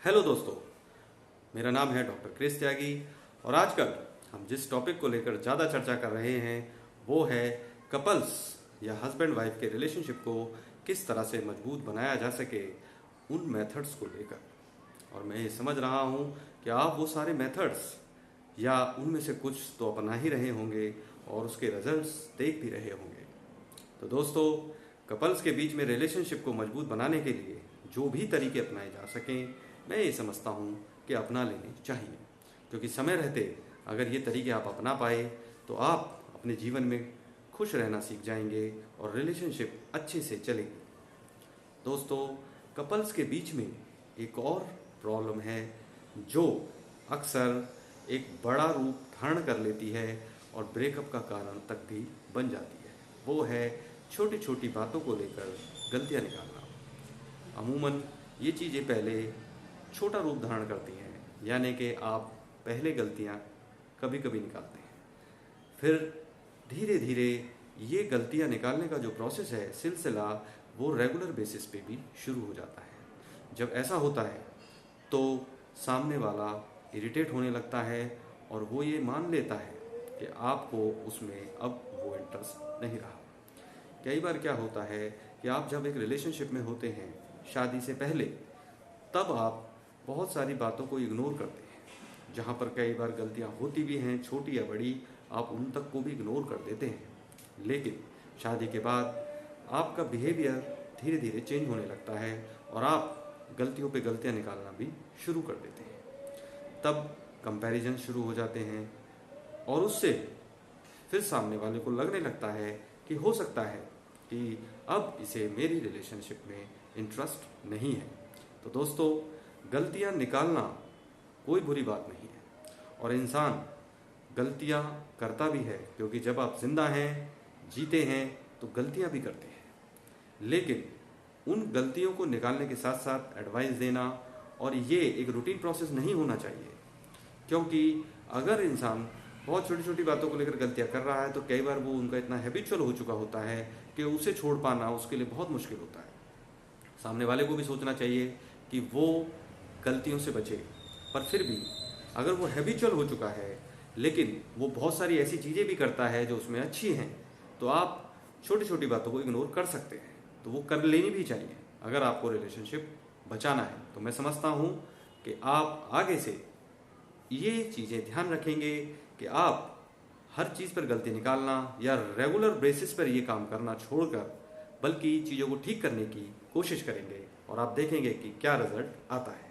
Hello दोस्तों, मेरा नाम है डॉक्टर क्रिस त्यागी और आजकल हम जिस टॉपिक को लेकर ज़्यादा चर्चा कर रहे हैं वो है कपल्स या हस्बैंड वाइफ के रिलेशनशिप को किस तरह से मजबूत बनाया जा सके, उन मेथड्स को लेकर। और मैं ये समझ रहा हूँ कि आप वो सारे मेथड्स या उनमें से कुछ तो अपना ही रहे होंगे और उसके रिजल्ट्स देख भी रहे होंगे। तो दोस्तों, कपल्स के बीच में रिलेशनशिप को मजबूत बनाने के लिए जो भी तरीके अपनाए जा सकें, मैं ये समझता हूँ कि अपना लेने चाहिए, क्योंकि समय रहते अगर ये तरीके आप अपना पाए तो आप अपने जीवन में खुश रहना सीख जाएंगे और रिलेशनशिप अच्छे से चलेगी। दोस्तों, कपल्स के बीच में एक और प्रॉब्लम है जो अक्सर एक बड़ा रूप धारण कर लेती है और ब्रेकअप का कारण तक भी बन जाती है। वो है छोटी छोटी बातों को लेकर गलतियाँ निकालना। अमूमन ये चीज़ें पहले छोटा रूप धारण करती हैं, यानी कि आप पहले गलतियाँ कभी कभी निकालते हैं, फिर धीरे धीरे ये गलतियाँ निकालने का जो प्रोसेस है, सिलसिला, वो रेगुलर बेसिस पे भी शुरू हो जाता है। जब ऐसा होता है तो सामने वाला इरिटेट होने लगता है और वो ये मान लेता है कि आपको उसमें अब वो इंटरेस्ट नहीं रहा। कई बार क्या होता है कि आप जब एक रिलेशनशिप में होते हैं शादी से पहले, तब आप बहुत सारी बातों को इग्नोर करते हैं। जहाँ पर कई बार गलतियाँ होती भी हैं, छोटी या बड़ी, आप उन तक को भी इग्नोर कर देते हैं। लेकिन शादी के बाद आपका बिहेवियर धीरे धीरे चेंज होने लगता है और आप गलतियों पे गलतियाँ निकालना भी शुरू कर देते हैं। तब कंपैरिजन शुरू हो जाते हैं और उससे फिर सामने वाले को लगने लगता है कि हो सकता है कि अब इसे मेरी रिलेशनशिप में इंटरेस्ट नहीं है। तो दोस्तों, गलतियां निकालना कोई बुरी बात नहीं है और इंसान गलतियां करता भी है, क्योंकि जब आप जिंदा हैं, जीते हैं, तो गलतियां भी करते हैं। लेकिन उन गलतियों को निकालने के साथ साथ एडवाइस देना, और ये एक रूटीन प्रोसेस नहीं होना चाहिए, क्योंकि अगर इंसान बहुत छोटी छोटी बातों को लेकर गलतियां कर रहा है तो कई बार वो उनका इतना हैबिचुअल हो चुका होता है कि उसे छोड़ पाना उसके लिए बहुत मुश्किल होता है। सामने वाले को भी सोचना चाहिए कि वो गलतियों से बचे, पर फिर भी अगर वो हैबिचुअल हो चुका है लेकिन वो बहुत सारी ऐसी चीज़ें भी करता है जो उसमें अच्छी हैं, तो आप छोटी छोटी बातों को इग्नोर कर सकते हैं। तो वो कर लेनी भी चाहिए अगर आपको रिलेशनशिप बचाना है। तो मैं समझता हूँ कि आप आगे से ये चीज़ें ध्यान रखेंगे कि आप हर चीज़ पर गलती निकालना या रेगुलर बेसिस पर ये काम करना छोड़कर बल्कि चीज़ों को ठीक करने की कोशिश करेंगे और आप देखेंगे कि क्या रिजल्ट आता है।